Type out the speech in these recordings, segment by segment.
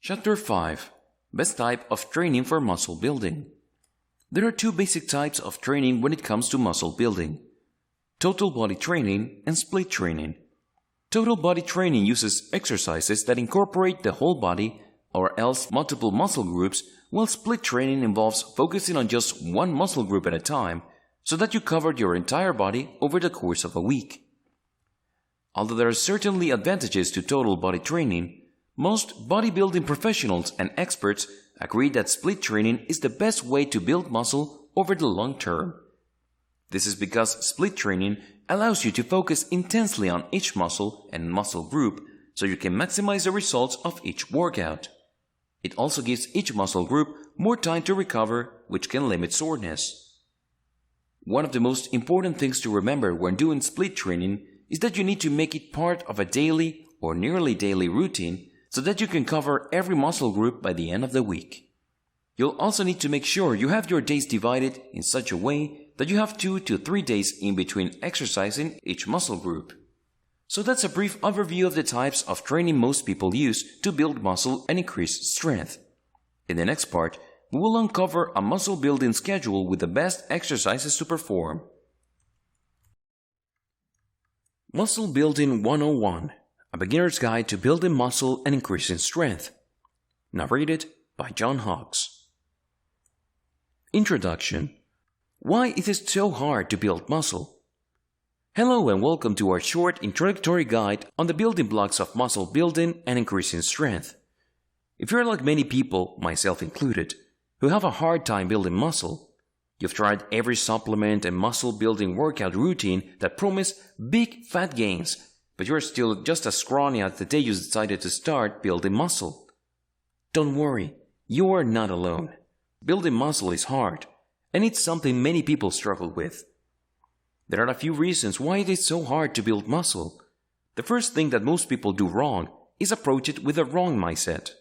Chapter 5. Best type of training for muscle building. There are two basic types of training when it comes to muscle building: total body training and split training. Total body training uses exercises that incorporate the whole body or else multiple muscle groups, while split training involves focusing on just one muscle group at a time so that you cover your entire body over the course of a week. Although there are certainly advantages to total body training, most bodybuilding professionals and experts agree that split training is the best way to build muscle over the long term. This is because split training allows you to focus intensely on each muscle and muscle group so you can maximize the results of each workout. It also gives each muscle group more time to recover, which can limit soreness. One of the most important things to remember when doing split training is that you need to make it part of a daily or nearly daily routine so that you can cover every muscle group by the end of the week. You'll also need to make sure you have your days divided in such a way that you have 2 to 3 days in between exercising each muscle group. So that's a brief overview of the types of training most people use to build muscle and increase strength. In the next part, we will uncover a muscle building schedule with the best exercises to perform. Muscle Building 101, a beginner's guide to building muscle and increasing strength. Narrated by John Hawkes. Introduction. Why is it so hard to build muscle? Hello and welcome to our short introductory guide on the building blocks of muscle building and increasing strength. If you're like many people, myself included, who have a hard time building muscle, you've tried every supplement and muscle building workout routine that promise big fat gains, but you're still just as scrawny as the day you decided to start building muscle. Don't worry, you are not alone. Building muscle is hard, and it's something many people struggle with. There are a few reasons why it is so hard to build muscle. The first thing that most people do wrong is approach it with a wrong mindset.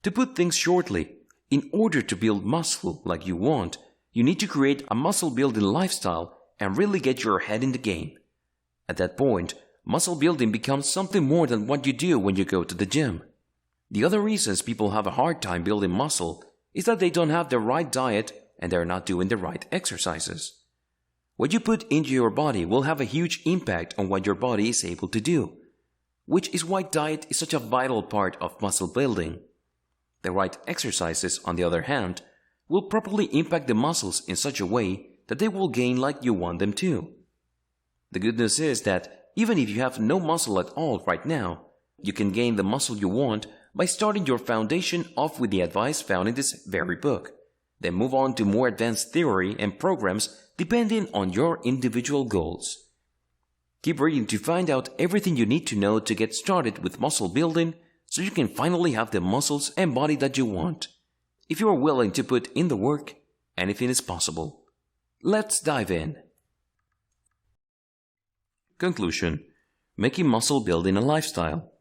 To put things shortly, in order to build muscle like you want, you need to create a muscle building lifestyle and really get your head in the game. At that point, muscle building becomes something more than what you do when you go to the gym. The other reasons people have a hard time building muscle is that they don't have the right diet and they're not doing the right exercises. What you put into your body will have a huge impact on what your body is able to do, which is why diet is such a vital part of muscle building. The right exercises, on the other hand, will properly impact the muscles in such a way that they will gain like you want them to. The good news is that even if you have no muscle at all right now, you can gain the muscle you want by starting your foundation off with the advice found in this very book. Then move on to more advanced theory and programs depending on your individual goals. Keep reading to find out everything you need to know to get started with muscle building so you can finally have the muscles and body that you want. If you are willing to put in the work, anything is possible. Let's dive in. Conclusion. Making muscle building a lifestyle.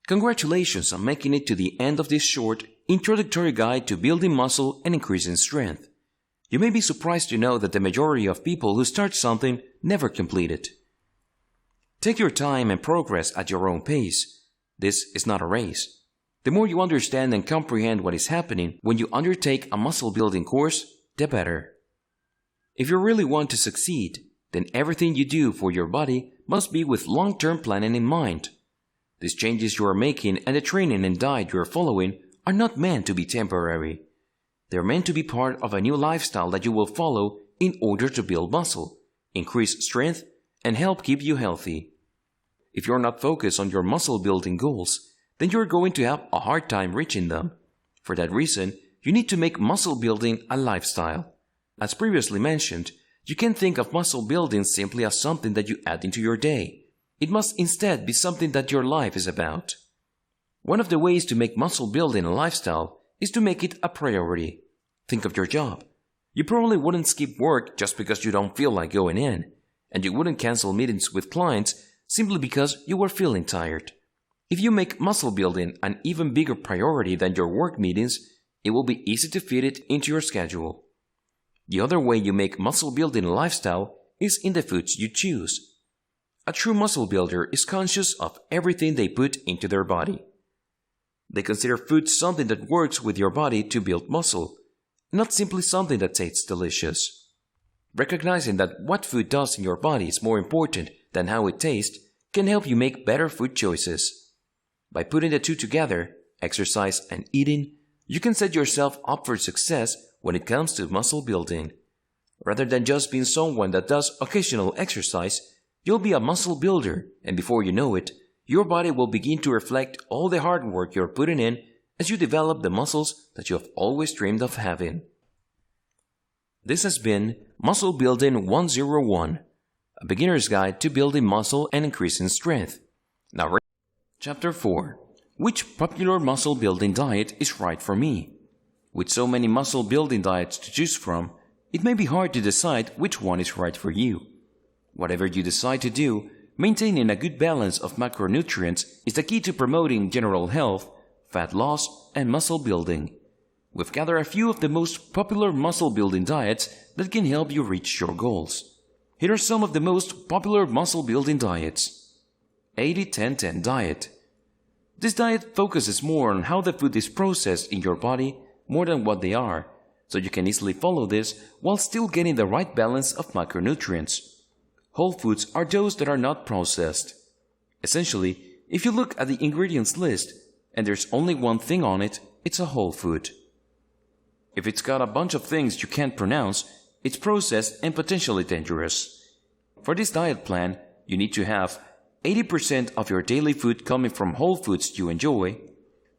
Congratulations on making it to the end of this short introductory guide to building muscle and increasing strength. You may be surprised to know that the majority of people who start something never complete it. Take your time and progress at your own pace. This is not a race. The more you understand and comprehend what is happening when you undertake a muscle building course, the better. If you really want to succeed, then everything you do for your body must be with long-term planning in mind. These changes you are making and the training and diet you are following are not meant to be temporary. They are meant to be part of a new lifestyle that you will follow in order to build muscle, increase strength, and help keep you healthy. If you're not focused on your muscle building goals, then you're going to have a hard time reaching them. For that reason, you need to make muscle building a lifestyle. As previously mentioned, you can't think of muscle building simply as something that you add into your day. It must instead be something that your life is about. One of the ways to make muscle building a lifestyle is to make it a priority. Think of your job. You probably wouldn't skip work just because you don't feel like going in, and you wouldn't cancel meetings with clients simply because you were feeling tired. If you make muscle building an even bigger priority than your work meetings, it will be easy to fit it into your schedule. The other way you make muscle building a lifestyle is in the foods you choose. A true muscle builder is conscious of everything they put into their body. They consider food something that works with your body to build muscle, not simply something that tastes delicious. Recognizing that what food does in your body is more important than how it tastes can help you make better food choices. By putting the two together, exercise and eating, you can set yourself up for success when it comes to muscle building. Rather than just being someone that does occasional exercise, you'll be a muscle builder, and before you know it, your body will begin to reflect all the hard work you're putting in as you develop the muscles that you have always dreamed of having. This has been Muscle Building 101, a beginner's guide to building muscle and increasing strength. Now, Chapter 4. Which popular muscle building diet is right for me? With so many muscle building diets to choose from, it may be hard to decide which one is right for you. Whatever you decide to do, maintaining a good balance of macronutrients is the key to promoting general health, fat loss, and muscle building. We've gathered a few of the most popular muscle building diets that can help you reach your goals. Here are some of the most popular muscle building diets. 80-10-10 diet. This diet focuses more on how the food is processed in your body more than what they are, so you can easily follow this while still getting the right balance of macronutrients. Whole foods are those that are not processed. Essentially, if you look at the ingredients list and there's only one thing on it, it's a whole food. If it's got a bunch of things you can't pronounce, it's processed and potentially dangerous. For this diet plan, you need to have 80% of your daily food coming from whole foods you enjoy,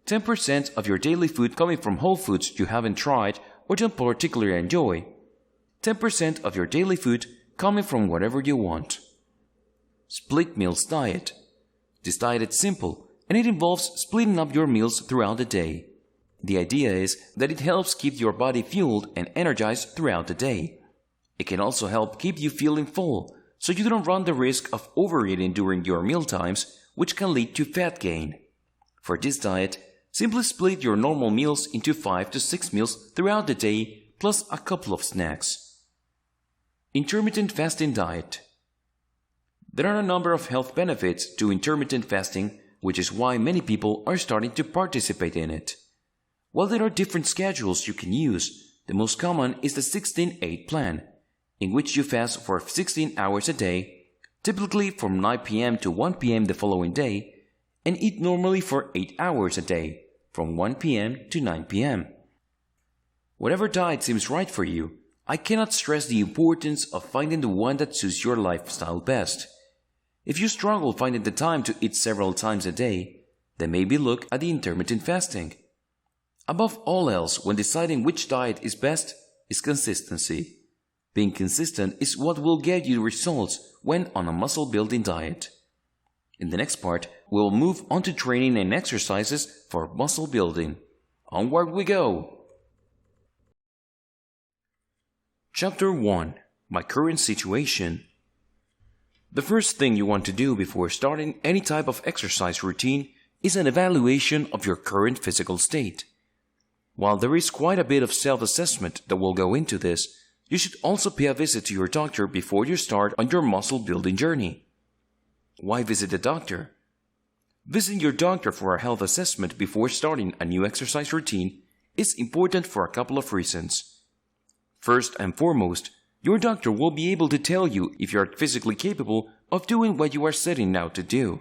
10% of your daily food coming from whole foods you haven't tried or don't particularly enjoy, 10% of your daily food coming from whatever you want. Split meals diet. This diet is simple and it involves splitting up your meals throughout the day. The idea is that it helps keep your body fueled and energized throughout the day. It can also help keep you feeling full, so you don't run the risk of overeating during your meal times, which can lead to fat gain. For this diet, simply split your normal meals into 5 to 6 meals throughout the day, plus a couple of snacks. Intermittent fasting diet. There are a number of health benefits to intermittent fasting, which is why many people are starting to participate in it. While there are different schedules you can use, the most common is the 16-8 plan, in which you fast for 16 hours a day, typically from 9 p.m. to 1 p.m. the following day, and eat normally for 8 hours a day, from 1 p.m. to 9 p.m. Whatever diet seems right for you, I cannot stress the importance of finding the one that suits your lifestyle best. If you struggle finding the time to eat several times a day, then maybe look at the intermittent fasting. Above all else, when deciding which diet is best, is consistency. Being consistent is what will get you results when on a muscle-building diet. In the next part, we'll move on to training and exercises for muscle building. Onward we go! Chapter 1. My current situation. The first thing you want to do before starting any type of exercise routine is an evaluation of your current physical state. While there is quite a bit of self-assessment that will go into this, you should also pay a visit to your doctor before you start on your muscle building journey. Why visit the doctor? Visiting your doctor for a health assessment before starting a new exercise routine is important for a couple of reasons. First and foremost, your doctor will be able to tell you if you are physically capable of doing what you are setting out to do.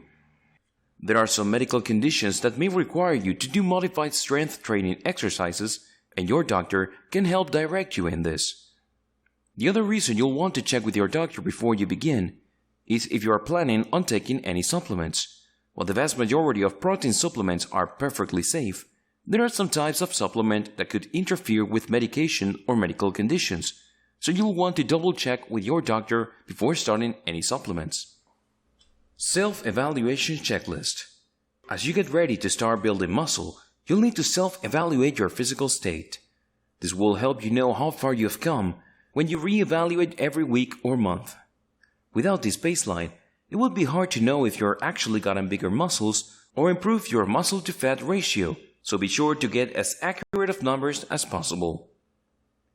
There are some medical conditions that may require you to do modified strength training exercises, and your doctor can help direct you in this. The other reason you'll want to check with your doctor before you begin is if you are planning on taking any supplements. While the vast majority of protein supplements are perfectly safe, there are some types of supplement that could interfere with medication or medical conditions, so you'll want to double check with your doctor before starting any supplements. Self-evaluation checklist. As you get ready to start building muscle, you'll need to self-evaluate your physical state. This will help you know how far you have come when you re-evaluate every week or month. Without this baseline, it would be hard to know if you're actually gotten bigger muscles or improved your muscle-to-fat ratio, so be sure to get as accurate of numbers as possible.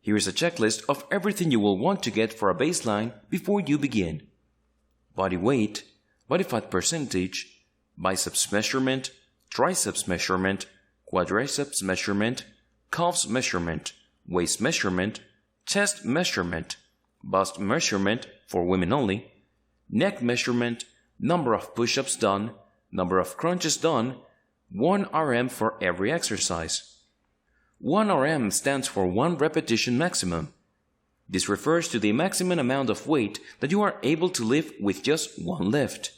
Here is a checklist of everything you will want to get for a baseline before you begin. Body weight, body fat percentage, biceps measurement, triceps measurement, quadriceps measurement, calves measurement, waist measurement, chest measurement, bust measurement for women only, neck measurement, number of push-ups done, number of crunches done, 1 RM for every exercise. 1 RM stands for 1 repetition maximum. This refers to the maximum amount of weight that you are able to lift with just one lift.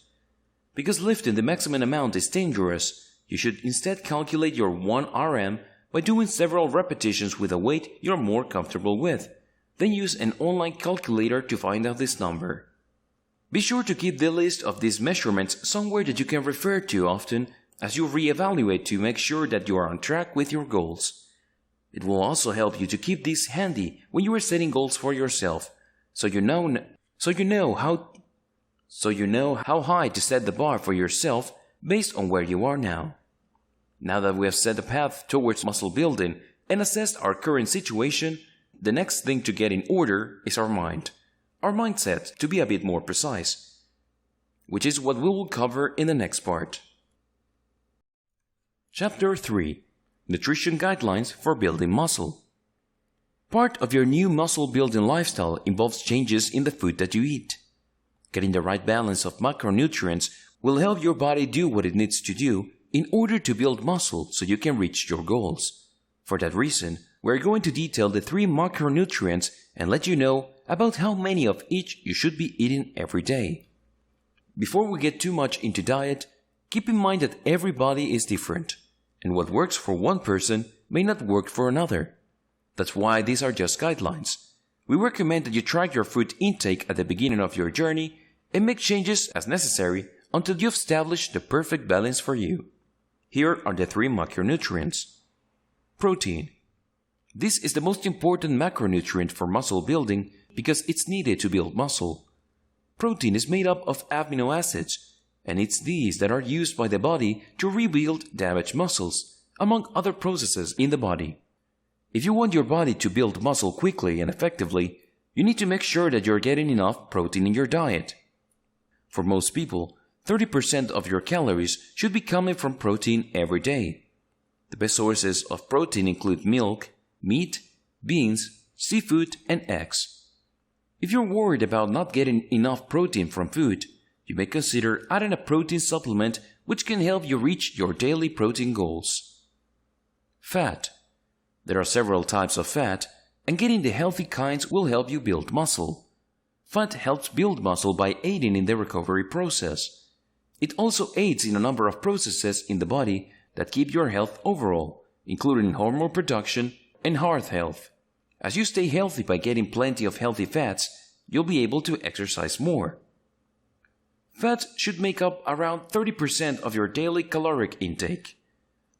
Because lifting the maximum amount is dangerous, you should instead calculate your 1 RM by doing several repetitions with a weight you're more comfortable with. Then use an online calculator to find out this number. Be sure to keep the list of these measurements somewhere that you can refer to often as you reevaluate to make sure that you are on track with your goals. It will also help you to keep this handy when you are setting goals for yourself, so you know how high to set the bar for yourself based on where you are now. Now that we have set the path towards muscle building and assessed our current situation, the next thing to get in order is our mind. Our mindset, to be a bit more precise, which is what we will cover in the next part. Chapter 3. Nutrition Guidelines for Building Muscle. Part of your new muscle building lifestyle involves changes in the food that you eat. Getting the right balance of macronutrients will help your body do what it needs to do in order to build muscle so you can reach your goals. For that reason, we're going to detail the 3 macronutrients and let you know about how many of each you should be eating every day. Before we get too much into diet, keep in mind that every body is different, and what works for one person may not work for another. That's why these are just guidelines. We recommend that you track your food intake at the beginning of your journey and make changes as necessary until you've established the perfect balance for you. Here are the 3 macronutrients. Protein. This is the most important macronutrient for muscle building because it's needed to build muscle. Protein is made up of amino acids, and it's these that are used by the body to rebuild damaged muscles, among other processes in the body. If you want your body to build muscle quickly and effectively, you need to make sure that you're getting enough protein in your diet. For most people, 30% of your calories should be coming from protein every day. The best sources of protein include milk, meat, beans, seafood, and eggs. If you're worried about not getting enough protein from food, you may consider adding a protein supplement which can help you reach your daily protein goals. Fat. There are several types of fat, and getting the healthy kinds will help you build muscle. Fat helps build muscle by aiding in the recovery process. It also aids in a number of processes in the body that keep your health overall, including hormone production and heart health. As you stay healthy by getting plenty of healthy fats, you'll be able to exercise more. Fats should make up around 30% of your daily caloric intake.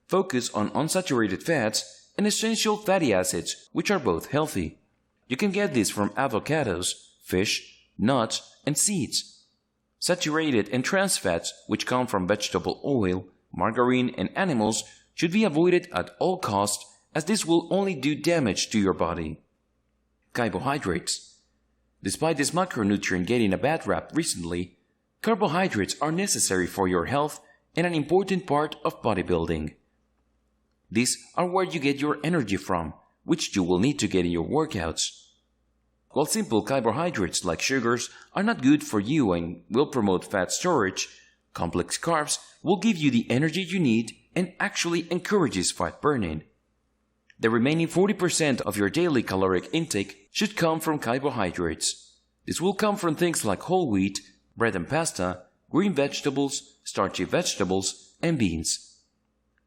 Focus on unsaturated fats and essential fatty acids, which are both healthy. You can get these from avocados, fish, nuts, and seeds. Saturated and trans fats, which come from vegetable oil, margarine, and animals, should be avoided at all costs, as this will only do damage to your body. Carbohydrates. Despite this macronutrient getting a bad rap recently, carbohydrates are necessary for your health and an important part of bodybuilding. These are where you get your energy from, which you will need to get in your workouts. While simple carbohydrates like sugars are not good for you and will promote fat storage, complex carbs will give you the energy you need and actually encourages fat burning. The remaining 40% of your daily caloric intake should come from carbohydrates. This will come from things like whole wheat, bread and pasta, green vegetables, starchy vegetables, and beans.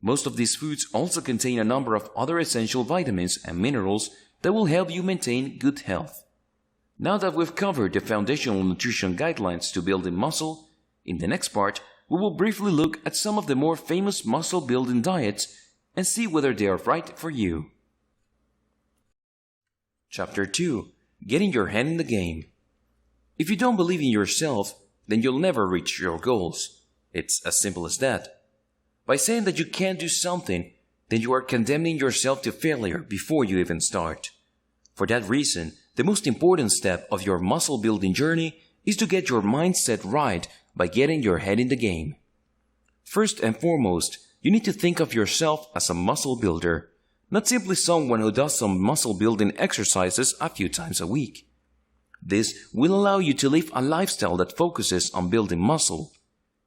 Most of these foods also contain a number of other essential vitamins and minerals that will help you maintain good health. Now that we've covered the foundational nutrition guidelines to building muscle, in the next part, we will briefly look at some of the more famous muscle-building diets and see whether they are right for you. Chapter 2. Getting your head in the game. If you don't believe in yourself, then you'll never reach your goals. It's as simple as that. By saying that you can't do something, then you are condemning yourself to failure before you even start. For that reason, the most important step of your muscle building journey is to get your mindset right by getting your head in the game. First and foremost, you need to think of yourself as a muscle builder, not simply someone who does some muscle building exercises a few times a week. This will allow you to live a lifestyle that focuses on building muscle.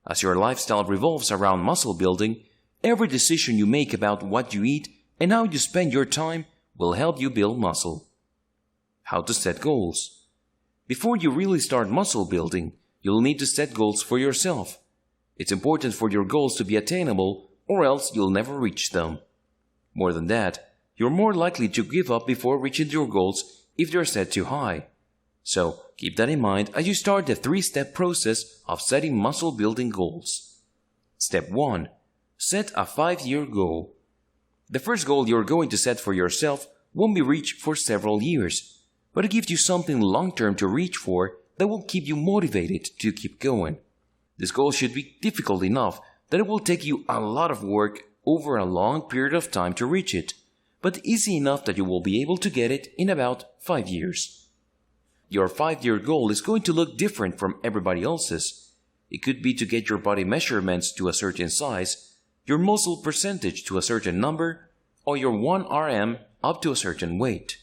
As your lifestyle revolves around muscle building, every decision you make about what you eat and how you spend your time will help you build muscle. How to set goals. Before you really start muscle building, you'll need to set goals for yourself. It's important for your goals to be attainable, or else you'll never reach them. More than that, you're more likely to give up before reaching your goals if they're set too high. So keep that in mind as you start the 3-step process of setting muscle building goals. Step 1. Set a 5-year goal. The first goal you're going to set for yourself won't be reached for several years, but it gives you something long-term to reach for that will keep you motivated to keep going. This goal should be difficult enough that it will take you a lot of work over a long period of time to reach it, but easy enough that you will be able to get it in about 5 years. Your 5-year goal is going to look different from everybody else's. It could be to get your body measurements to a certain size, your muscle percentage to a certain number, or your 1 RM up to a certain weight.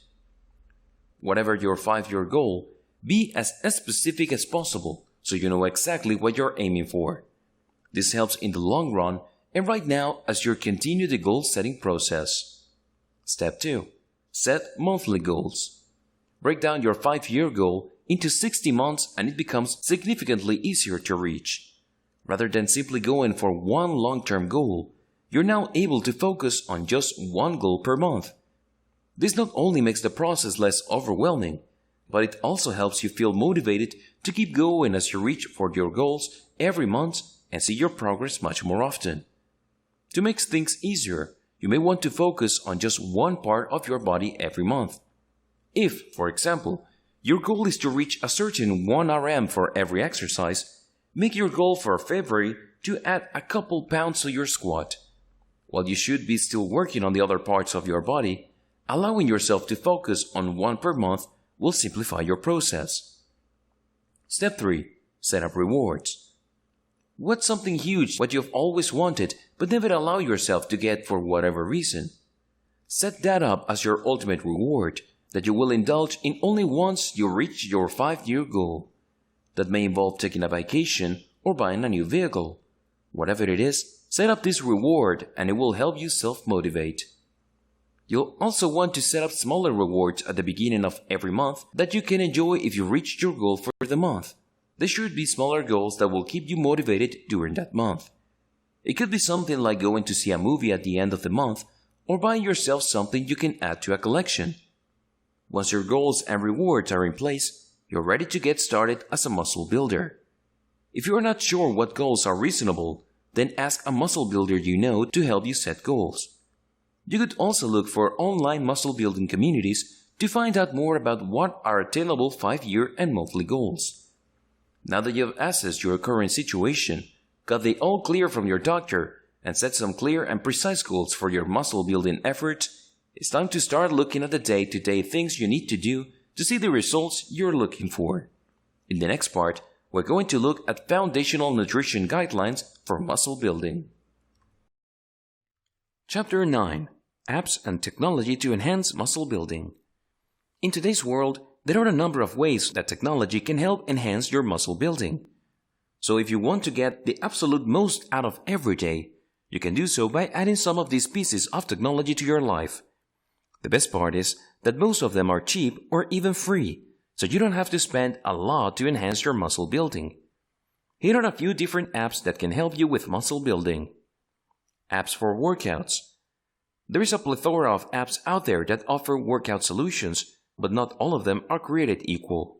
Whatever your 5-year goal, be as specific as possible so you know exactly what you're aiming for. This helps in the long run and right now as you continue the goal-setting process. Step 2. Set monthly goals. Break down your 5-year goal into 60 months and it becomes significantly easier to reach. Rather than simply going for one long-term goal, you're now able to focus on just one goal per month. This not only makes the process less overwhelming, but it also helps you feel motivated to keep going as you reach for your goals every month and see your progress much more often. To make things easier, you may want to focus on just one part of your body every month. If, for example, your goal is to reach a certain 1 RM for every exercise, make your goal for February to add a couple pounds to your squat. While you should be still working on the other parts of your body, allowing yourself to focus on one per month will simplify your process. Step 3. Set up rewards. What's something huge what you've always wanted but never allow yourself to get for whatever reason? Set that up as your ultimate reward that you will indulge in only once you reach your 5-year goal. That may involve taking a vacation or buying a new vehicle. Whatever it is, set up this reward and it will help you self-motivate. You'll also want to set up smaller rewards at the beginning of every month that you can enjoy if you reached your goal for the month. They should be smaller goals that will keep you motivated during that month. It could be something like going to see a movie at the end of the month or buying yourself something you can add to a collection. Once your goals and rewards are in place, you're ready to get started as a muscle builder. If you're not sure what goals are reasonable, then ask a muscle builder you know to help you set goals. You could also look for online muscle building communities to find out more about what are attainable 5-year and monthly goals. Now that you have assessed your current situation, got the all clear from your doctor, and set some clear and precise goals for your muscle building efforts, it's time to start looking at the day-to-day things you need to do to see the results you're looking for. In the next part, we're going to look at foundational nutrition guidelines for muscle building. Chapter 9. Apps and Technology to Enhance Muscle Building. In today's world, there are a number of ways that technology can help enhance your muscle building. So if you want to get the absolute most out of every day, you can do so by adding some of these pieces of technology to your life. The best part is that most of them are cheap or even free, so you don't have to spend a lot to enhance your muscle building. Here are a few different apps that can help you with muscle building. Apps for workouts. There is a plethora of apps out there that offer workout solutions, but not all of them are created equal.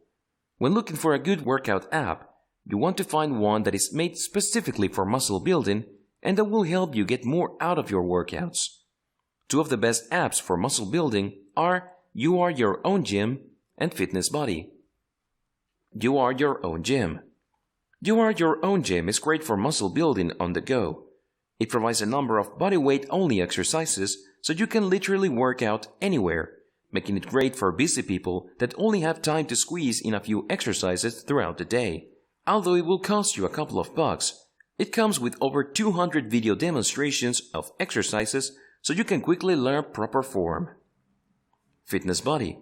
When looking for a good workout app, you want to find one that is made specifically for muscle building and that will help you get more out of your workouts. Two of the best apps for muscle building are You Are Your Own Gym and Fitness Buddy. You Are Your Own Gym. You Are Your Own Gym is great for muscle building on the go. It provides a number of bodyweight-only exercises so you can literally work out anywhere, making it great for busy people that only have time to squeeze in a few exercises throughout the day. Although it will cost you a couple of bucks, It comes with over 200 video demonstrations of exercises so you can quickly learn proper form. Fitness Buddy.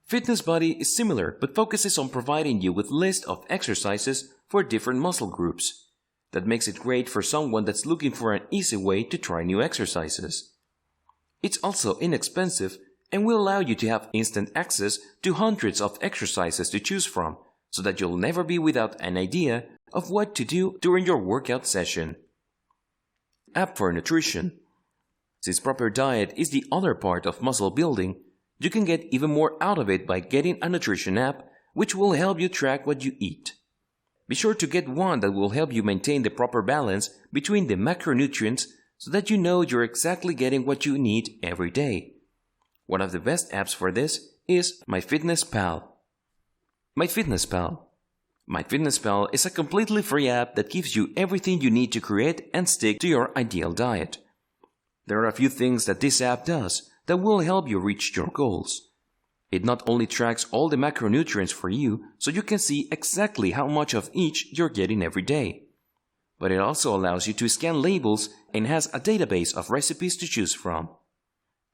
Fitness Buddy is similar but focuses on providing you with lists of exercises for different muscle groups. That makes it great for someone that's looking for an easy way to try new exercises. It's also inexpensive and will allow you to have instant access to hundreds of exercises to choose from, so that you'll never be without an idea of what to do during your workout session. App for Nutrition. Since proper diet is the other part of muscle building, you can get even more out of it by getting a nutrition app which will help you track what you eat. Be sure to get one that will help you maintain the proper balance between the macronutrients so that you know you're exactly getting what you need every day. One of the best apps for this is MyFitnessPal. MyFitnessPal. MyFitnessPal is a completely free app that gives you everything you need to create and stick to your ideal diet. There are a few things that this app does that will help you reach your goals. It not only tracks all the macronutrients for you so you can see exactly how much of each you're getting every day, but it also allows you to scan labels and has a database of recipes to choose from.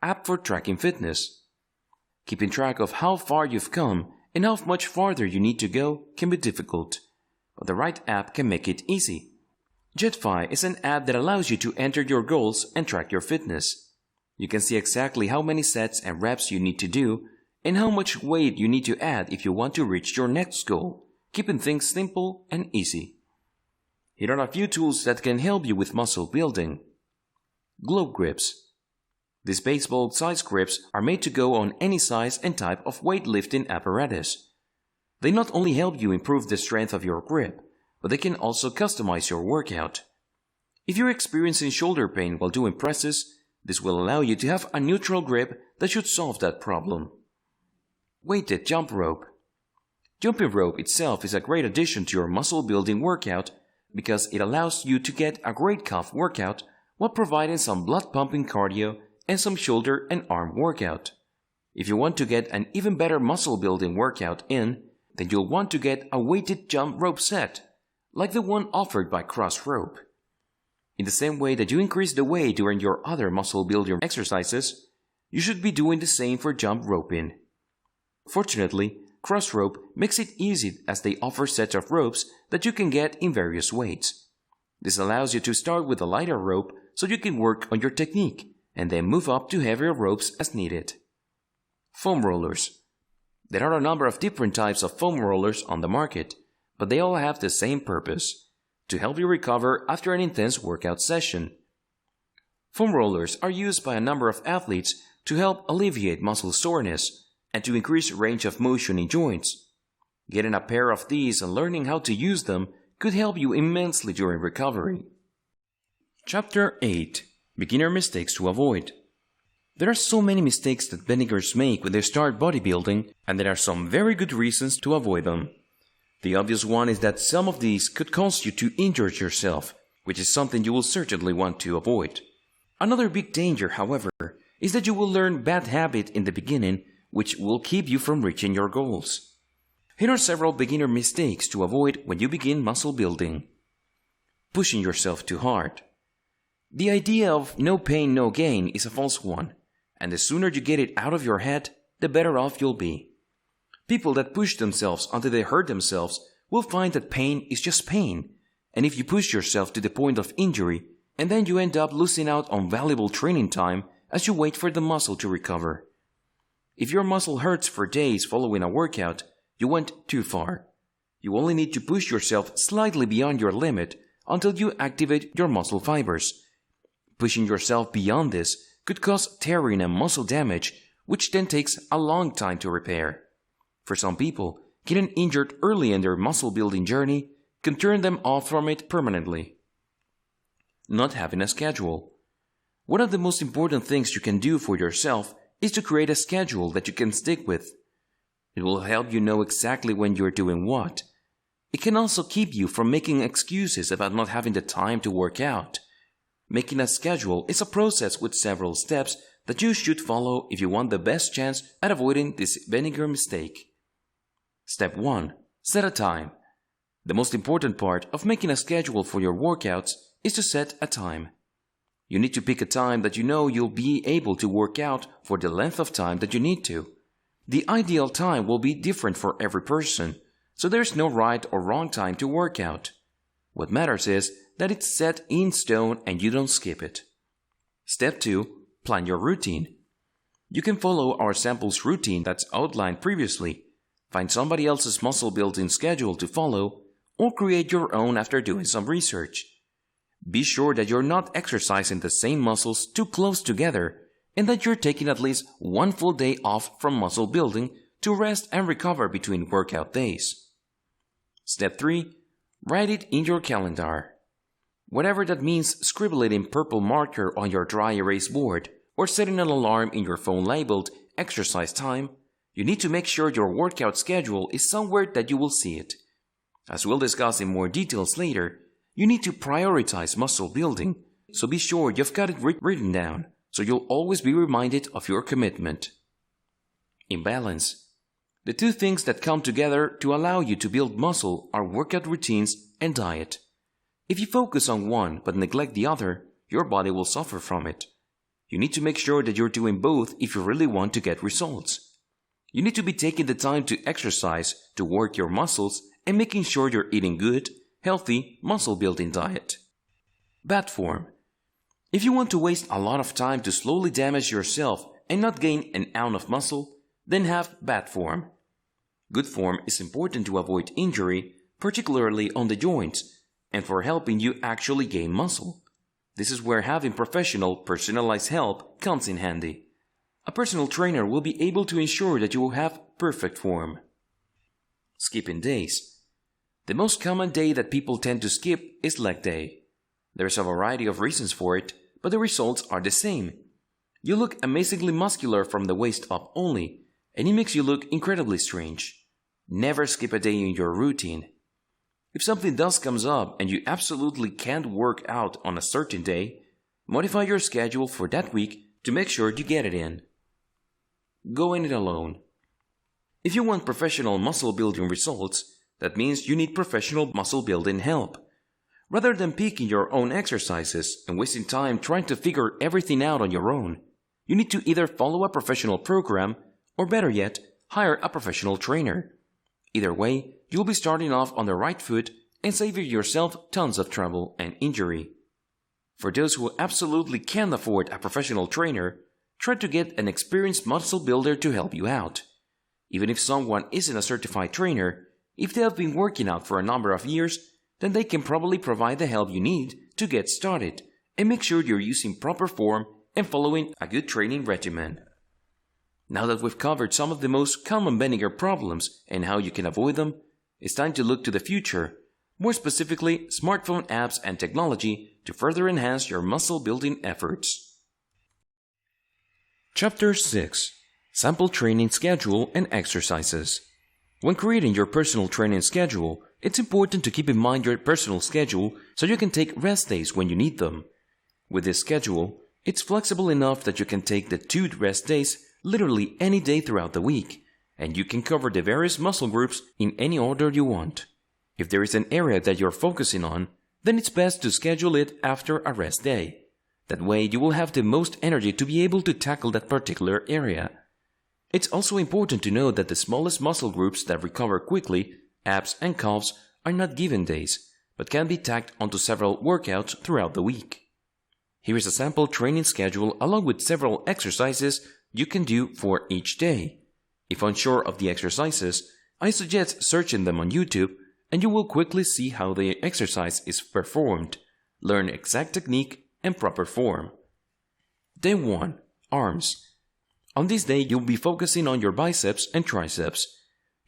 App for Tracking Fitness. Keeping track of how far you've come and how much farther you need to go can be difficult, but the right app can make it easy. Jetfi is an app that allows you to enter your goals and track your fitness. You can see exactly how many sets and reps you need to do and how much weight you need to add if you want to reach your next goal, keeping things simple and easy. Here are a few tools that can help you with muscle building. Globe Grips. These baseball-sized grips are made to go on any size and type of weightlifting apparatus. They not only help you improve the strength of your grip, but they can also customize your workout. If you're experiencing shoulder pain while doing presses, this will allow you to have a neutral grip that should solve that problem. Weighted Jump Rope. Jumping rope itself is a great addition to your muscle building workout because it allows you to get a great calf workout while providing some blood-pumping cardio and some shoulder and arm workout. If you want to get an even better muscle building workout in, then you'll want to get a weighted jump rope set, like the one offered by CrossRope. In the same way that you increase the weight during your other muscle building exercises, you should be doing the same for jump roping. Fortunately, CrossRope makes it easy as they offer sets of ropes that you can get in various weights. This allows you to start with a lighter rope so you can work on your technique and then move up to heavier ropes as needed. Foam rollers. There are a number of different types of foam rollers on the market, but they all have the same purpose: to help you recover after an intense workout session. Foam rollers are used by a number of athletes to help alleviate muscle soreness and to increase range of motion in joints. Getting a pair of these and learning how to use them could help you immensely during recovery. Chapter 8. Beginner Mistakes to Avoid. There are so many mistakes that beginners make when they start bodybuilding, and there are some very good reasons to avoid them. The obvious one is that some of these could cause you to injure yourself, which is something you will certainly want to avoid. Another big danger, however, is that you will learn bad habits in the beginning, which will keep you from reaching your goals. Here are several beginner mistakes to avoid when you begin muscle building. Pushing yourself too hard. The idea of no pain, no gain is a false one, and the sooner you get it out of your head, the better off you'll be. People that push themselves until they hurt themselves will find that pain is just pain, and if you push yourself to the point of injury, and then you end up losing out on valuable training time as you wait for the muscle to recover. If your muscle hurts for days following a workout, you went too far. You only need to push yourself slightly beyond your limit until you activate your muscle fibers. Pushing yourself beyond this could cause tearing and muscle damage, which then takes a long time to repair. For some people, getting injured early in their muscle building journey can turn them off from it permanently. Not having a schedule. One of the most important things you can do for yourself is to create a schedule that you can stick with. It will help you know exactly when you're doing what. It can also keep you from making excuses about not having the time to work out. Making a schedule is a process with several steps that you should follow if you want the best chance at avoiding this beginner mistake. Step 1. Set a time. The most important part of making a schedule for your workouts is to set a time. You need to pick a time that you know you'll be able to work out for the length of time that you need to. The ideal time will be different for every person, so there's no right or wrong time to work out. What matters is that it's set in stone and you don't skip it. Step 2. Plan your routine. You can follow our samples routine that's outlined previously, find somebody else's muscle building schedule to follow, or create your own after doing some research. Be sure that you're not exercising the same muscles too close together and that you're taking at least one full day off from muscle building to rest and recover between workout days. Step 3. Write it in your calendar. Whatever that means, scribble it in purple marker on your dry erase board or setting an alarm in your phone labeled exercise time. You need to make sure your workout schedule is somewhere that you will see it. As we'll discuss in more details later, you need to prioritize muscle building, so be sure you've got it written down so you'll always be reminded of your commitment. Imbalance. The two things that come together to allow you to build muscle are workout routines and diet. If you focus on one but neglect the other, your body will suffer from it. You need to make sure that you're doing both if you really want to get results. You need to be taking the time to exercise, to work your muscles, and making sure you're eating good, healthy, muscle-building diet. Bad form. If you want to waste a lot of time to slowly damage yourself and not gain an ounce of muscle, then have bad form. Good form is important to avoid injury, particularly on the joints, and for helping you actually gain muscle. This is where having professional, personalized help comes in handy. A personal trainer will be able to ensure that you will have perfect form. Skipping days. The most common day that people tend to skip is leg day. There's a variety of reasons for it, but the results are the same. You look amazingly muscular from the waist up only, and it makes you look incredibly strange. Never skip a day in your routine. If something does comes up and you absolutely can't work out on a certain day, modify your schedule for that week to make sure you get it in. Going it alone. If you want professional muscle building results, that means you need professional muscle building help. Rather than picking your own exercises and wasting time trying to figure everything out on your own, you need to either follow a professional program or, better yet, hire a professional trainer. Either way, you'll be starting off on the right foot and saving yourself tons of trouble and injury. For those who absolutely can't afford a professional trainer, try to get an experienced muscle builder to help you out. Even if someone isn't a certified trainer, if they have been working out for a number of years, then they can probably provide the help you need to get started and make sure you're using proper form and following a good training regimen. Now that we've covered some of the most common bending problems and how you can avoid them, it's time to look to the future, more specifically smartphone apps and technology to further enhance your muscle building efforts. Chapter 6. Sample Training Schedule and Exercises. When creating your personal training schedule, it's important to keep in mind your personal schedule so you can take rest days when you need them. With this schedule, it's flexible enough that you can take the 2 rest days literally any day throughout the week, and you can cover the various muscle groups in any order you want. If there is an area that you're focusing on, then it's best to schedule it after a rest day. That way you will have the most energy to be able to tackle that particular area. It's also important to know that the smallest muscle groups that recover quickly, abs and calves, are not given days, but can be tacked onto several workouts throughout the week. Here is a sample training schedule along with several exercises you can do for each day. If unsure of the exercises, I suggest searching them on YouTube and you will quickly see how the exercise is performed, learn exact technique and proper form. Day 1. Arms. On this day, you'll be focusing on your biceps and triceps.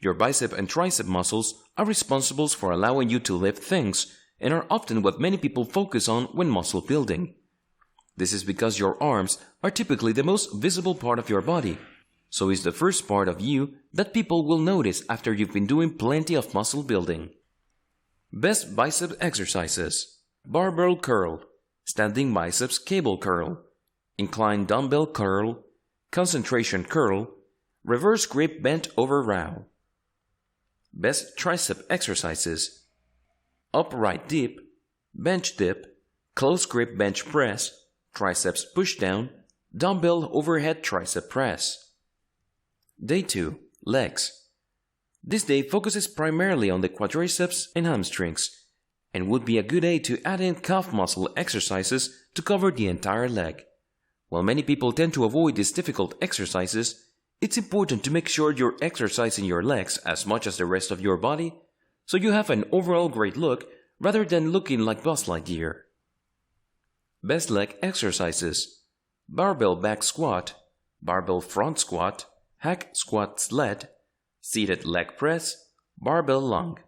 Your bicep and tricep muscles are responsible for allowing you to lift things and are often what many people focus on when muscle building. This is because your arms are typically the most visible part of your body, so it's the first part of you that people will notice after you've been doing plenty of muscle building. Best bicep exercises: barbell curl, standing biceps cable curl, inclined dumbbell curl, concentration curl, reverse grip bent over row. Best tricep exercises: upright dip, bench dip, close grip bench press, triceps push down, dumbbell overhead tricep press. Day 2. Legs. This day focuses primarily on the quadriceps and hamstrings, and would be a good day to add in calf muscle exercises to cover the entire leg. While many people tend to avoid these difficult exercises, it's important to make sure you're exercising your legs as much as the rest of your body, so you have an overall great look rather than looking like Buzz Lightyear. Best leg exercises: barbell back squat, barbell front squat, hack squat sled, seated leg press, barbell lung.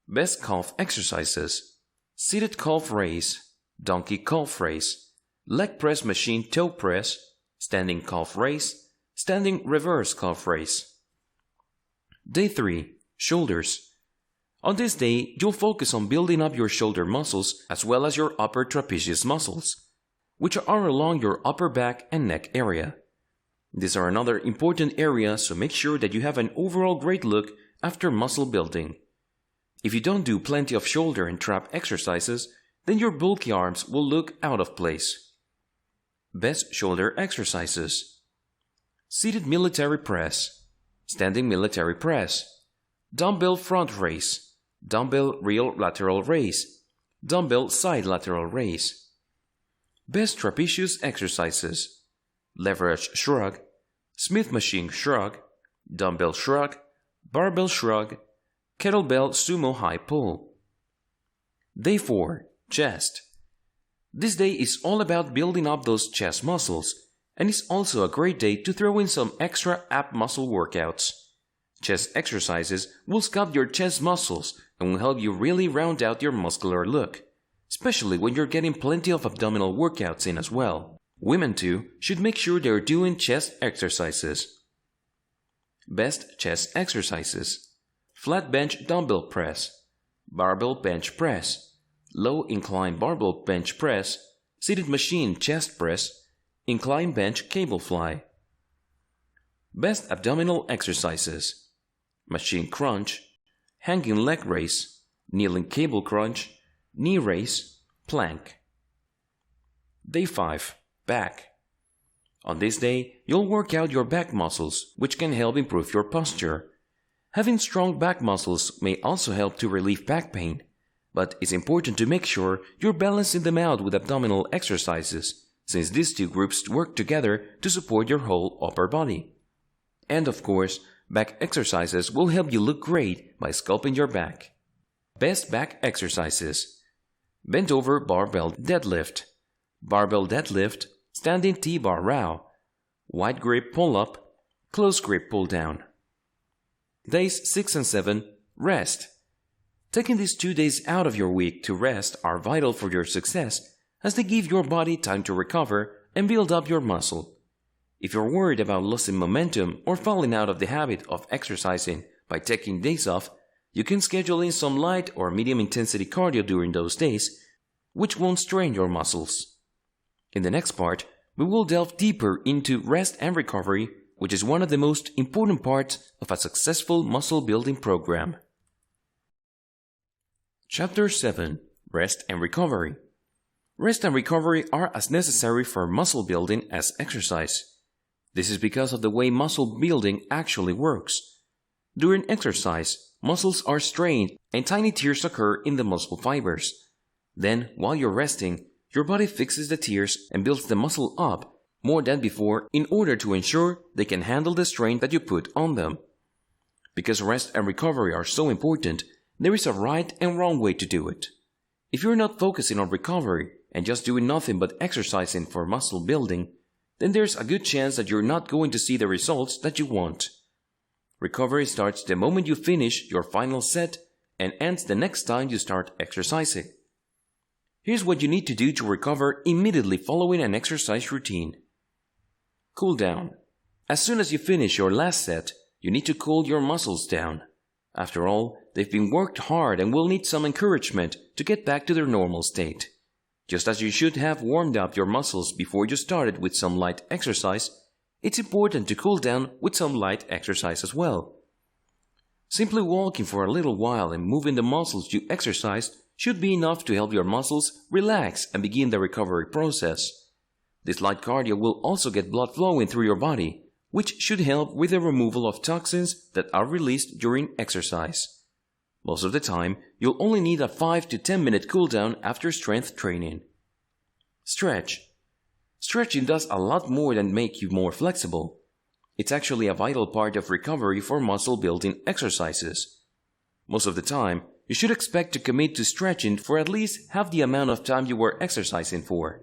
Best calf exercises: seated calf raise, donkey calf raise, leg press machine toe press, standing calf raise, standing reverse calf raise. Day 3. Shoulders. On this day, you'll focus on building up your shoulder muscles as well as your upper trapezius muscles, which are along your upper back and neck area. These are another important area, so make sure that you have an overall great look after muscle building. If you don't do plenty of shoulder and trap exercises, then your bulky arms will look out of place. Best shoulder exercises: seated military press, standing military press, dumbbell front raise, dumbbell real lateral raise, dumbbell side lateral raise. Best trapezius exercises: leverage shrug, Smith machine shrug, dumbbell shrug, barbell shrug, kettlebell sumo high pull. Day 4. Chest. This day is all about building up those chest muscles, and it's also a great day to throw in some extra ab muscle workouts. Chest exercises will sculpt your chest muscles and will help you really round out your muscular look, especially when you're getting plenty of abdominal workouts in as well. Women too should make sure they're doing chest exercises. Best chest exercises: flat bench dumbbell press, barbell bench press, low incline barbell bench press, seated machine chest press, incline bench cable fly. Best abdominal exercises: machine crunch, hanging leg raise, kneeling cable crunch, knee raise, plank. Day 5. Back. On this day, you'll work out your back muscles, which can help improve your posture. Having strong back muscles may also help to relieve back pain, but it's important to make sure you're balancing them out with abdominal exercises, since these two groups work together to support your whole upper body. And of course, back exercises will help you look great by sculpting your back. Best back exercises: bent over barbell deadlift, barbell deadlift, standing T-bar row, wide grip pull-up, close grip pull-down. Days 6 and 7. Rest. Taking these 2 days out of your week to rest are vital for your success, as they give your body time to recover and build up your muscle. If you're worried about losing momentum or falling out of the habit of exercising by taking days off, you can schedule in some light or medium intensity cardio during those days, which won't strain your muscles. In the next part, we will delve deeper into rest and recovery, which is one of the most important parts of a successful muscle building program. Chapter 7. Rest and Recovery. Rest and recovery are as necessary for muscle building as exercise. This is because of the way muscle building actually works. During exercise, muscles are strained and tiny tears occur in the muscle fibers. Then, while you're resting, your body fixes the tears and builds the muscle up more than before in order to ensure they can handle the strain that you put on them. Because rest and recovery are so important, there is a right and wrong way to do it. If you're not focusing on recovery and just doing nothing but exercising for muscle building, then there's a good chance that you're not going to see the results that you want. Recovery starts the moment you finish your final set and ends the next time you start exercising. Here's what you need to do to recover immediately following an exercise routine. Cool down. As soon as you finish your last set, you need to cool your muscles down. After all, they've been worked hard and will need some encouragement to get back to their normal state. Just as you should have warmed up your muscles before you started with some light exercise, it's important to cool down with some light exercise as well. Simply walking for a little while and moving the muscles you exercised should be enough to help your muscles relax and begin the recovery process. This light cardio will also get blood flowing through your body, which should help with the removal of toxins that are released during exercise. Most of the time, you'll only need a 5 to 10 minute cooldown after strength training. Stretch. Stretching does a lot more than make you more flexible. It's actually a vital part of recovery for muscle building exercises. Most of the time, you should expect to commit to stretching for at least half the amount of time you were exercising for.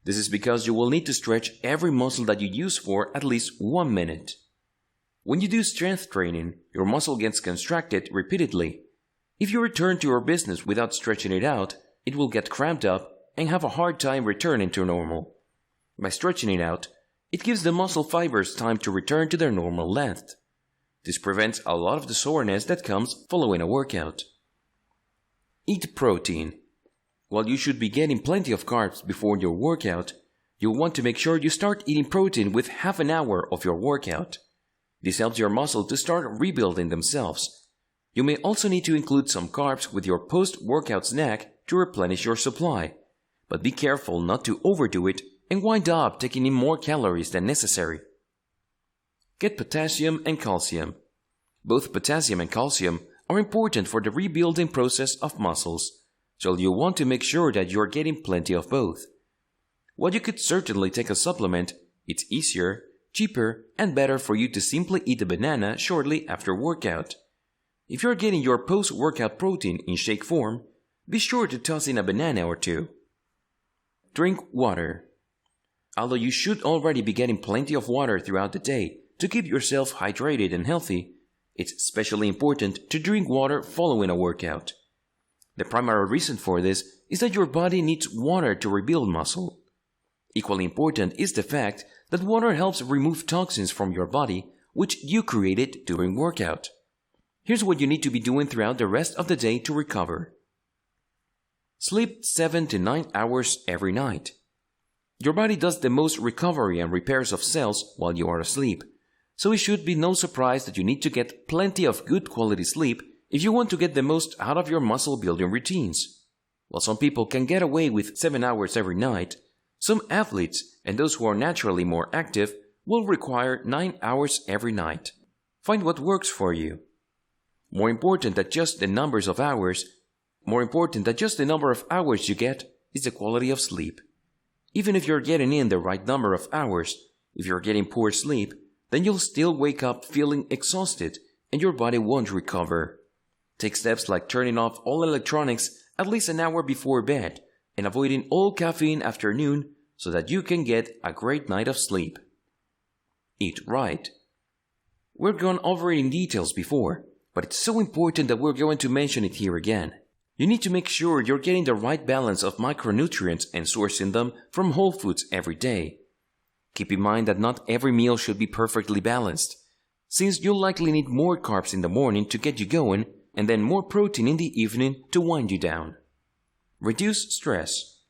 This is because you will need to stretch every muscle that you use for at least 1 minute. When you do strength training, your muscle gets contracted repeatedly. If you return to your business without stretching it out, it will get cramped up and have a hard time returning to normal. By stretching it out, it gives the muscle fibers time to return to their normal length. This prevents a lot of the soreness that comes following a workout. Eat protein. While you should be getting plenty of carbs before your workout, you'll want to make sure you start eating protein with half an hour of your workout. This helps your muscle to start rebuilding themselves. You may also need to include some carbs with your post-workout snack to replenish your supply, but be careful not to overdo it and wind up taking in more calories than necessary. Get potassium and calcium. Both potassium and calcium are important for the rebuilding process of muscles, so you'll want to make sure that you're getting plenty of both. While you could certainly take a supplement, it's easier, cheaper, and better for you to simply eat a banana shortly after workout. If you're getting your post-workout protein in shake form, be sure to toss in a banana or two. Drink water. Although you should already be getting plenty of water throughout the day to keep yourself hydrated and healthy, it's especially important to drink water following a workout. The primary reason for this is that your body needs water to rebuild muscle. Equally important is the fact that water helps remove toxins from your body, which you created during workout. Here's what you need to be doing throughout the rest of the day to recover. Sleep 7 to 9 hours every night. Your body does the most recovery and repairs of cells while you are asleep, so it should be no surprise that you need to get plenty of good quality sleep if you want to get the most out of your muscle building routines. While some people can get away with 7 hours every night, some athletes and those who are naturally more active will require 9 hours every night. Find what works for you. More important than just the number of hours you get is the quality of sleep. Even if you're getting in the right number of hours, if you're getting poor sleep, then you'll still wake up feeling exhausted and your body won't recover. Take steps like turning off all electronics at least an hour before bed and avoiding all caffeine after noon so that you can get a great night of sleep. Eat right. We've gone over it in details before, but it's so important that we're going to mention it here again. You need to make sure you're getting the right balance of micronutrients and sourcing them from whole foods every day. Keep in mind that not every meal should be perfectly balanced, since you'll likely need more carbs in the morning to get you going and then more protein in the evening to wind you down. Reduce stress.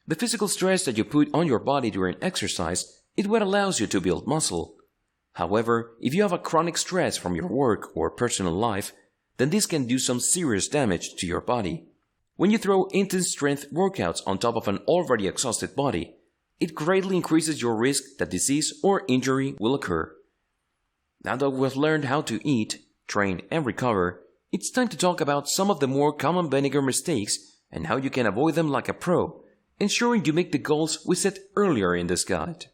The physical stress that you put on your body during exercise is what allows you to build muscle. However, if you have a chronic stress from your work or personal life, then this can do some serious damage to your body. When you throw intense strength workouts on top of an already exhausted body, it greatly increases your risk that disease or injury will occur. Now that we've learned how to eat, train, and recover, it's time to talk about some of the more common beginner mistakes and how you can avoid them like a pro, ensuring you make the goals we set earlier in this guide.